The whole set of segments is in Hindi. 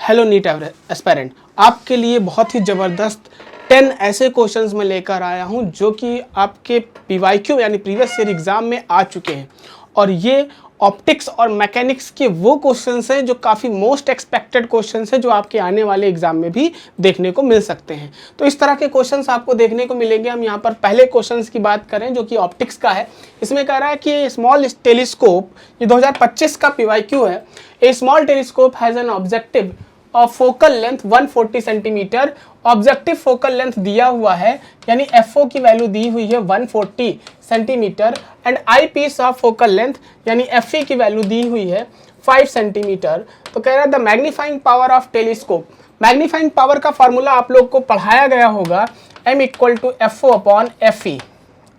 हेलो नीट एस्पायरेंट, आपके लिए बहुत ही ज़बरदस्त 10 ऐसे क्वेश्चंस मैं लेकर आया हूं जो कि आपके पीवाईक्यू यानी प्रीवियस ईयर एग्जाम में आ चुके हैं। और ये ऑप्टिक्स और मैकेनिक्स के वो क्वेश्चंस हैं जो काफ़ी मोस्ट एक्सपेक्टेड क्वेश्चंस हैं जो आपके आने वाले एग्जाम में भी देखने को मिल सकते हैं। तो इस तरह के क्वेश्चंस आपको देखने को मिलेंगे। हम यहाँ पर पहले क्वेश्चंस की बात करें जो कि ऑप्टिक्स का है। इसमें कह रहा है कि स्मॉल टेलीस्कोप, ये 2025 का पीवाईक्यू है। A small telescope has an objective of focal length 140 centimetre. Objective focal length दिया हुआ है यानी FO की वैल्यू दी हुई है 140 centimetre and eyepiece of focal length यानी FE की वैल्यू दी हुई है 5 सेंटीमीटर। तो कह रहा है the magnifying power of telescope. Magnifying power का फॉर्मूला आप लोग को पढ़ाया गया होगा, M equal to FO upon FE,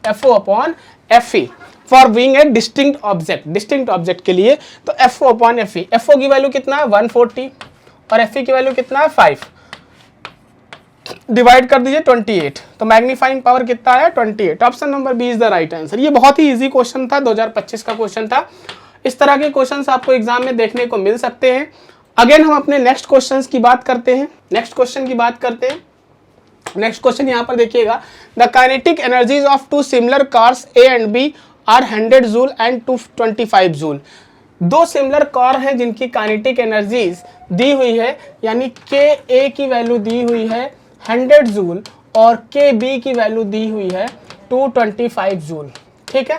FO upon FE for being a distinct object. Distinct object के लिए तो FO अपॉन FE, FO की वैल्यू कितना है 140 और FE की वैल्यू कितना है 5, डिवाइड कर दीजिए 28, तो मैग्नीफाइंग पावर कितना है 28। Option number B is the right answer. ये बहुत ही इजी क्वेश्चन था, 2025 का क्वेश्चन था। इस तरह के क्वेश्चंस आपको एग्जाम में देखने को मिल सकते हैं। अगेन हम अपने नेक्स्ट क्वेश्चंस की बात करते हैं। नेक्स्ट क्वेश्चन की बात करते हैं। नेक्स्ट क्वेश्चन यहाँ पर देखिएगा, the kinetic energies of two similar cars A and B are 100 joule and 225 joule. दो सिमिलर कार हैं जिनकी काइनेटिक एनर्जीज दी हुई है यानी Ka की वैल्यू दी हुई है 100 जूल और Kb की वैल्यू दी हुई है 225 जूल। ठीक है।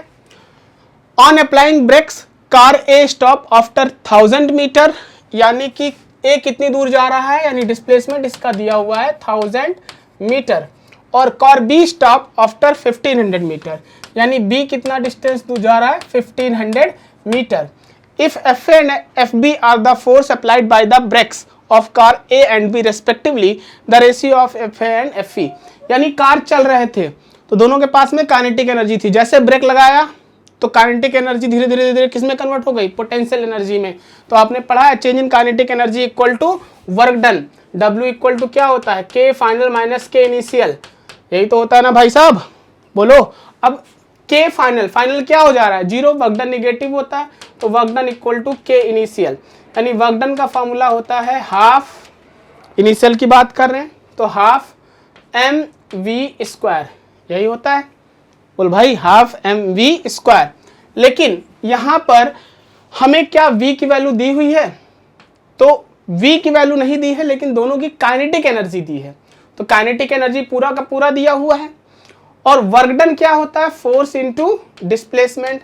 On applying brakes car A stop after 1000 metre, यानी कि A कितनी दूर जा रहा है यानी डिस्प्लेसमेंट इसका दिया हुआ है 1000 मीटर और car B stop after 1500 metre, यानी B कितना डिस्टेंस दूर जा रहा है 1500 metre. If FA and FB are the force applied by the brakes of car A and B respectively, the ratio of FA and FE, यानी कार चल रहे थे तो दोनों के पास में काइनेटिक एनर्जी थी। जैसे ब्रेक लगाया तो काइनेटिक एनर्जी धीरे धीरे धीरे किस में कन्वर्ट हो गई, पोटेंशियल एनर्जी में। तो आपने पढ़ा है change in kinetic energy equal to work done. W equal to क्या होता है, K final minus K initial, यही तो होता है ना भाई साहब, बोलो। अब K फाइनल, फाइनल क्या हो जा रहा है 0, वर्क डन निगेटिव होता है तो work done equal to K initial, यानी वर्क डन का फॉर्मूला होता है हाफ, इनिशियल की बात कर रहे हैं तो हाफ mv स्क्वायर, यही होता है, बोल भाई हाफ mv स्क्वायर। लेकिन यहाँ पर हमें क्या v की वैल्यू दी हुई है, तो v की वैल्यू नहीं दी है लेकिन दोनों की काइनेटिक एनर्जी दी है। तो काइनेटिक एनर्जी पूरा का पूरा दिया हुआ है और वर्क डन क्या होता है फोर्स इनटू डिस्प्लेसमेंट।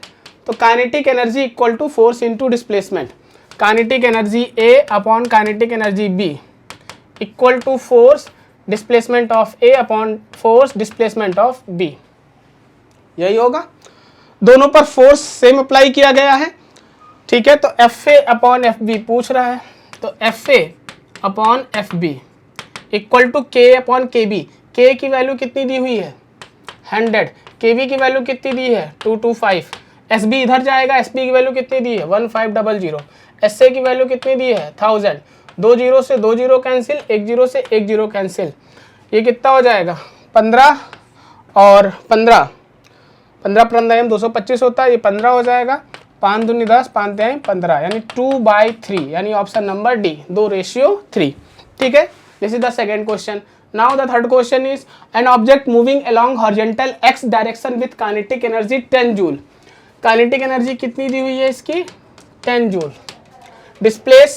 तो kinetic energy equal to force into displacement. Kinetic energy A upon kinetic energy B equal to force displacement of A upon force displacement of B, यही होगा। दोनों पर फोर्स सेम अप्लाई किया गया है। ठीक है, तो FA अपॉन FB पूछ रहा है तो FA upon FB equal to K upon KB। K की वैल्यू कितनी दी हुई है 100, KB की वैल्यू कितनी दी है 225, SB इधर जाएगा, SB की वैल्यू कितनी दी है 1500, SA की वैल्यू कितनी दी है 1000, 2 0 से 2 0 कैंसिल, 1 0 से 1 0 कैंसिल, ये कितना हो जाएगा 15 और 15, 15 15 225 होता है, ये 15 हो जाएगा, 5 दूनी 10, 5 3 15, यानी 2/3, यानी ऑप्शन नंबर डी 2:3। ठीक है, this is the second question. Now the third question is an object moving along horizontal x direction with kinetic energy 10 joule. Kinetic energy कितनी दी हुई है इसकी 10 joule. Displace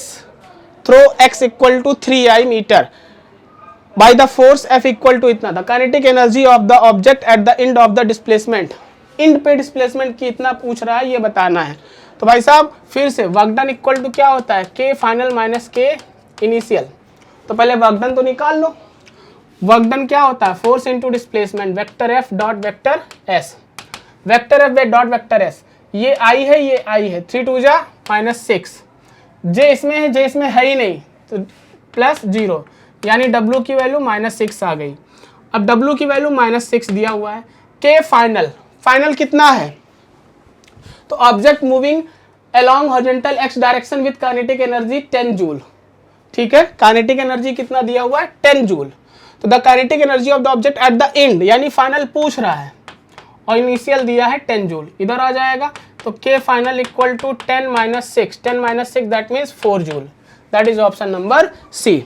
through x equal to 3I meter by the force F equal to इतना। The kinetic energy of the object at the end of the displacement. End पे displacement की इतना पूछ रहा है, ये बताना है। तो भाई साहब फिर से वर्क डन इक्वल टू क्या होता है K final minus K initial. तो पहले वर्क डन तो निकाल लो। वर्क डन क्या होता है force into displacement vector F dot vector S, vector F dot vector S, ये I है ये I है, 3 2 जा -6, J इसमें है, J इसमें है ही नहीं तो +0, यानी W की वैल्यू -6 आ गई। अब W की वैल्यू -6 दिया हुआ है। K फाइनल, फाइनल कितना है तो object moving along horizontal x direction with kinetic energy 10 joule. ठीक है, काइनेटिक एनर्जी कितना दिया हुआ है 10 जूल। तो the kinetic energy of the object at the end, यानी फाइनल पूछ रहा है और इनिशियल दिया है 10 जूल, इधर आ जाएगा तो K final equal to 10 - 6, 10 - 6 that means 4 joule, that is option number C.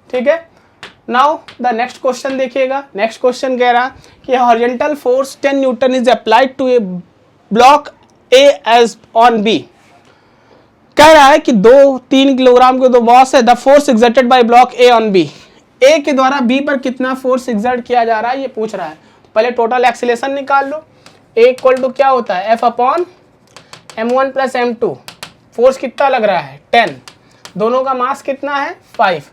ठीक है, नाउ द नेक्स्ट क्वेश्चन देखिएगा। नेक्स्ट क्वेश्चन कह रहा कि horizontal force 10 newton is applied to a block A as on B. कह रहा है कि 2-3 किलोग्राम के दो बॉस है, the force exerted by block A on B. A के द्वारा बी पर कितना फोर्स एक्सर्ट किया जा रहा है ये पूछ रहा है। पहले टोटल एक्सीलरेशन निकाल लो। ए इक्वल टू क्या होता है, F upon m1 plus m2। Force कितना लग रहा है 10, दोनों का मास कितना है 5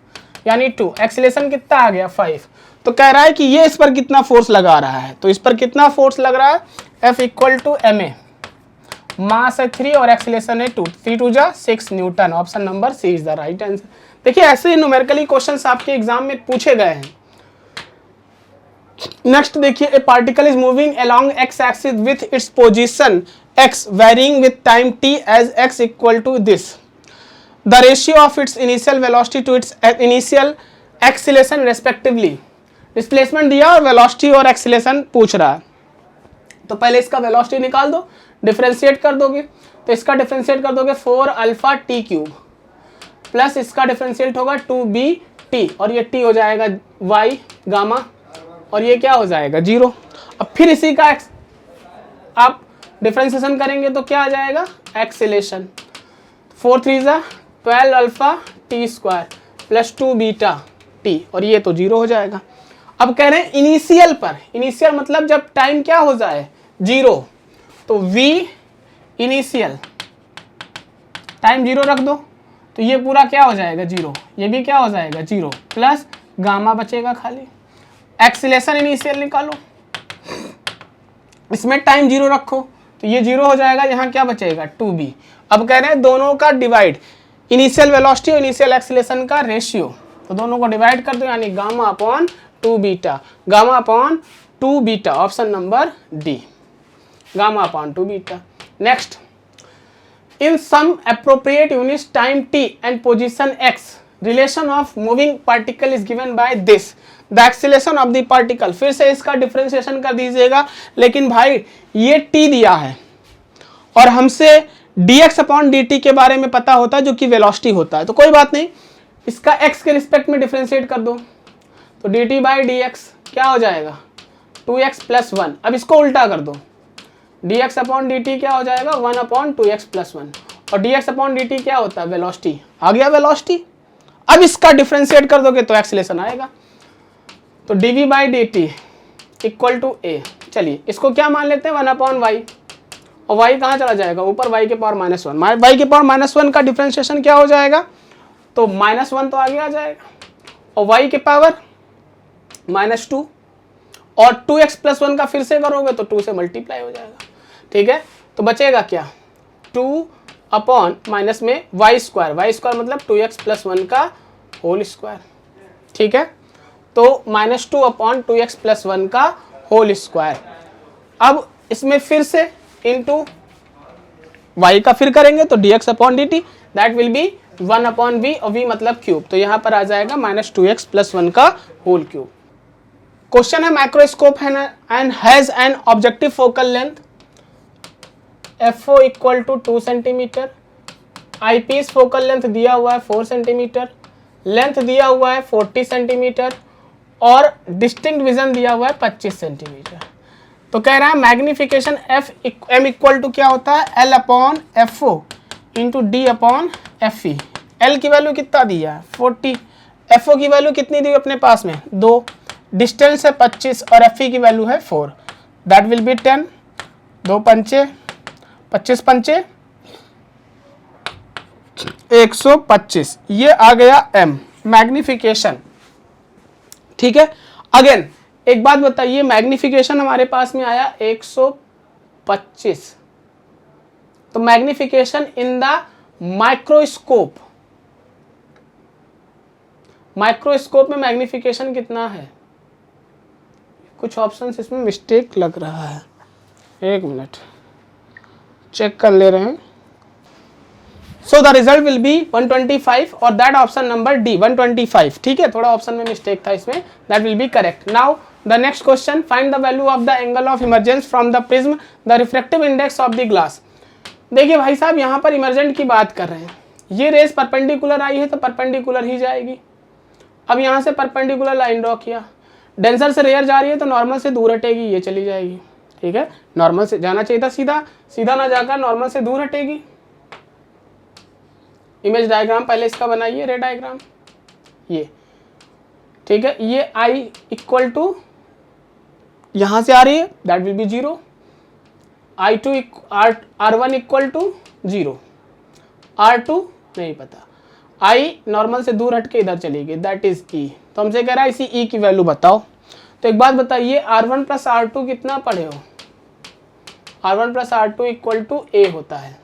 यानी 2, एक्सीलरेशन कितना आ गया 5। तो कह रहा है कि ये इस पर कितना फोर्स लगा रहा है, तो इस पर कितना फोर्स लग रहा है, F इक्वल टू ma, मास है 3 और एक्सीलरेशन है 2, 3 2 जा 6 newton. Option number C is the right answer. देखिए ऐसे न्यूमेरिकली क्वेश्चंस आपके एग्जाम में पूछे गए हैं। नेक्स्ट देखिए, ए particle is moving along x axis with its position x varying with time t as x equal to this, the ratio of its initial velocity to its initial acceleration respectively। Displacement दिया और वेलोसिटी और एक्सीलरेशन पूछ रहा है। तो पहले इसका वेलोसिटी निकाल दो, डिफरेंशिएट कर दोगे तो इसका डिफरेंशिएट कर दोगे 4 अल्फा टी क्यूब प्लस इसका डिफरेंशिएट होगा 2b t और ये t हो जाएगा y गामा और ये क्या हो जाएगा 0। अब फिर इसी का आप डिफरेंशिएशन करेंगे तो क्या आ जाएगा acceleration, 4 3 12 alpha T square plus 2 beta T और ये तो 0 हो जाएगा। अब कह रहे हैं इनिशियल पर, इनिशियल मतलब जब टाइम क्या हो जाए 0, तो v इनिशियल टाइम 0 रख दो तो ये पूरा क्या हो जाएगा 0, ये भी क्या हो जाएगा 0 प्लस गामा बचेगा खाली। एक्सीलरेशन इनिशियल निकालो, इसमें टाइम 0 रखो तो ये 0 हो जाएगा, यहाँ क्या बचेगा 2b। अब कह रहे हैं दोनों का डिवाइड, इनिशियल वेलोसिटी और इनिशियल एक्सीलरेशन का रेशियो, तो दोनों को डिवाइड कर दो यानी gamma upon 2 beta, gamma upon 2 beta. Option number D, gamma upon 2 beta. Next, in some appropriate units time t and position x, relation of moving particle is given by this, the acceleration of the particle. फिर से इसका डिफरेंशिएशन कर दीजिएगा, लेकिन भाई ये t दिया है और हमसे dx अपॉन dt के बारे में पता होता है जो कि वेलोसिटी होता है, तो कोई बात नहीं, इसका x के रिस्पेक्ट में डिफरेंशिएट कर दो तो dt बाई dx क्या हो जाएगा 2x प्लस 1। अब इसको उल्टा कर दो, dx अपॉन dt क्या हो जाएगा 1 अपॉन 2x प्लस 1 और dx अपॉन dt क्या होता है वेलोसिटी, आ गया वेलोसिटी। अब इसका डिफरेंशिएट कर दोगे तो एक्सीलरेशन आएगा, तो dv by dt equal to a। चलिए इसको क्या मान लेते हैं 1 अपॉन y और y कहाँ चला जाएगा ऊपर, y के पावर -1, y के पावर -1 का डिफरेंशिएशन क्या हो जाएगा, तो -1 तो आगे आ जाएगा और y के पावर -2 और 2x प्लस 1 का फिर से करोगे तो 2 से मल्टीप्लाई हो जाएगा। ठीक है, तो बचेगा क्या 2 अपॉन माइनस में y स्क्वायर मतलब 2x प्लस 1 का होल स्क्वायर। ठीक है, तो -2 अपॉन 2x प्लस 1 का होल स्क्वायर। अब इसमें फिर से इंटू y का फिर करेंगे तो dx upon dt that will be 1 upon v और v मतलब क्यूब, तो यहाँ पर आ जाएगा -2x प्लस 1 का होल क्यूब। क्वेश्चन है माइक्रोस्कोप है and has an objective focal length FO equal to 2 centimetre, eyepiece focal length दिया हुआ है 4 सेंटीमीटर, लेंथ दिया हुआ है 40 सेंटीमीटर और डिस्टिंक्ट विजन दिया हुआ है 25 सेंटीमीटर। तो कह रहा है मैग्निफिकेशन m इक्वल टू क्या होता है L upon FO into D upon FE। L की वैल्यू कितना दिया है 40, FO की वैल्यू कितनी दी अपने पास में 2, डिस्टेंस है 25 और FE की वैल्यू है 4, दैट विल बी 10, 2 पंचे 25 पंचे 125, ये आ गया m मैग्निफिकेशन। ठीक है, अगेन एक बात बताइए, मैग्निफिकेशन हमारे पास में आया 125, तो magnification in the microscope, microscope में मैग्निफिकेशन कितना है, कुछ ऑप्शंस इसमें मिस्टेक लग रहा है, एक मिनट चेक कर ले रहे हैं। So the result will be 125 और दैट ऑप्शन नंबर डी 125। ठीक है, थोड़ा ऑप्शन में मिस्टेक था इसमें, that will B correct. Now the next question, find the value of the angle of emergence from the prism the refractive index of the glass. देखिए भाई साहब यहाँ पर इमर्जेंट की बात कर रहे हैं, ये रेस परपेंडिकुलर आई है तो परपेंडिकुलर ही जाएगी। अब यहाँ से परपेंडिकुलर लाइन ड्रॉ किया, डेंसर से रेयर जा रही है तो नॉर्मल से दूर हटेगी, ये चली जाएगी। ठीक है, नॉर्मल से जाना चाहिए था सीधा, सीधा ना जाकर नॉर्मल से दूर हटेगी। इमेज डायग्राम पहले इसका बनाइए, रे डायग्राम ये। ठीक है, ये I इक्वल टू यहाँ से आ रही है, that will be 0। I2 R1 equal to 0, R2 नहीं पता, I नॉर्मल से दूर हट के इधर चली गई, दैट इज E। तो हमसे कह रहा है इसी E की वैल्यू बताओ। तो एक बात बताइए, R1 प्लस R2 कितना पढ़े हो? R1 plus R2 equal to A होता है।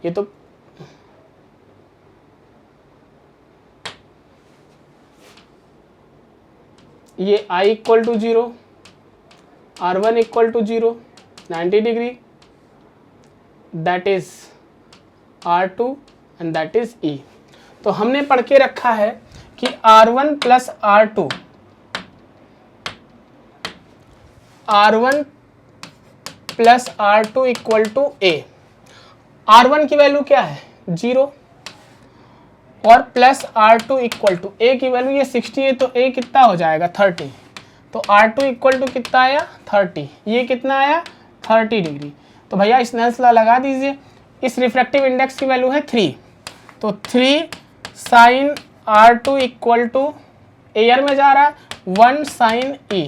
ये तो ये I equal to 0, R1 equal to 0, 90 degree, that is R2 and that is E। तो हमने पढ़ के रखा है कि R1 plus R2, R1 plus R2 equal to A। R1 की वैल्यू क्या है? 0, और plus R2 equal to A की वैल्यू ये 60 है तो A कितना हो जाएगा? 30। तो R2 इक्वल टू कितना आया? 30। ये कितना आया? 30 डिग्री। तो भैया स्नेल्स लॉ लगा दीजिए। इस रिफ्रैक्टिव इंडेक्स की वैल्यू है 3, तो 3 sign R2 equal to air में जा रहा है 1 साइन E।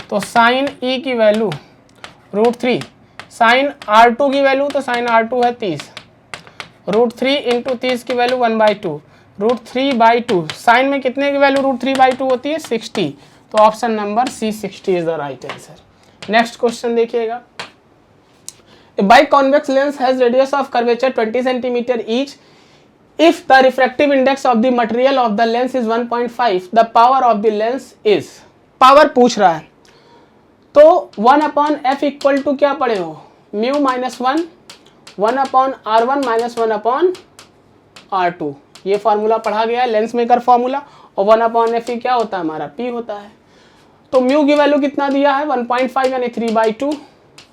तो साइन E की वैल्यू √3, साइन R2 की वैल्यू, तो साइन R2 है 30, √3 इंटू 30 की वैल्यू 1/2, √3/2। साइन में कितने की वैल्यू √3/2 होती है? 60। तो option number C 60 is the right answer. Next question देखिएगा। A biconvex lens has radius of curvature 20 cm each. If the refractive index of the material of the lens is 1.5, the power of the lens is, power पूछ रहा है, तो 1/f इक्वल टू क्या पढ़े हो? Mu minus 1, 1/r1 minus 1/r2। ये फार्मूला पढ़ा गया है, लेंस मेकर फार्मूला। और 1/f क्या होता है? हमारा p होता है। तो म्यू की वैल्यू कितना दिया है? 1.5 यानी 3/2।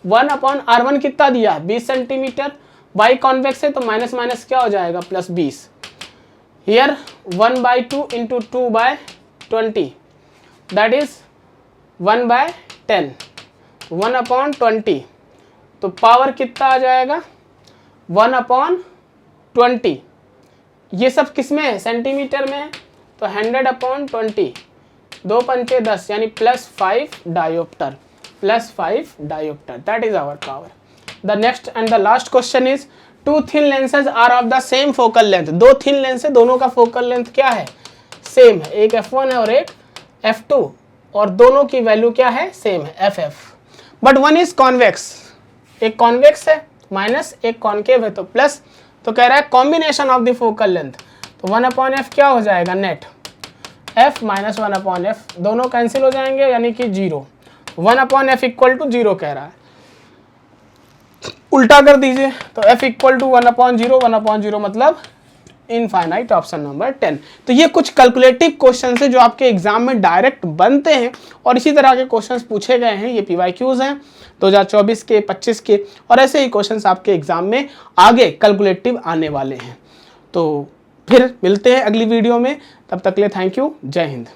1/r1 कितना दिया है? 20 सेंटीमीटर। बाई कॉन्वेक्स है तो माइनस माइनस क्या हो जाएगा? Plus 20। Here 1/2 into 2/20, that is 1/10, 1/20। तो पावर कितना आ जाएगा? 1/20। ये सब किस में है? सेंटीमीटर में है। तो 100/20, 2 पंचे 10 यानी +5 dioptre, +5 dioptre, that is our power. The next and the last question is, 2 thin lenses are of the same focal length. 2 thin lens है, दोनों का फोकल लेंथ क्या है? सेम है। एक f1 है और एक f2, और दोनों की वैल्यू क्या है? सेम है, ff। But one is convex, एक कॉन्वेक्स है माइनस, एक कॉन्केव है तो प्लस। तो कह रहा है combination of the focal length, तो 1/f क्या हो जाएगा? नेट f माइनस 1/f, दोनों कैंसिल हो जाएंगे यानी कि 0। 1/f इक्वल टू 0 कह रहा है, उल्टा कर दीजिए तो f इक्वल टू 1/0, 1/0 मतलब इनफाइनाइट, ऑप्शन नंबर 10। तो ये कुछ कैलकुलेटिव क्वेश्चन है जो आपके एग्जाम में डायरेक्ट बनते हैं, और इसी तरह के क्वेश्चंस पूछे गए हैं। ये PYQs हैं 2024 के, 25 के, और ऐसे ही क्वेश्चंस आपके एग्जाम में आगे कैलकुलेटिव आने वाले हैं। तो फिर मिलते हैं अगली वीडियो में, तब तक के लिए थैंक यू, जय हिंद।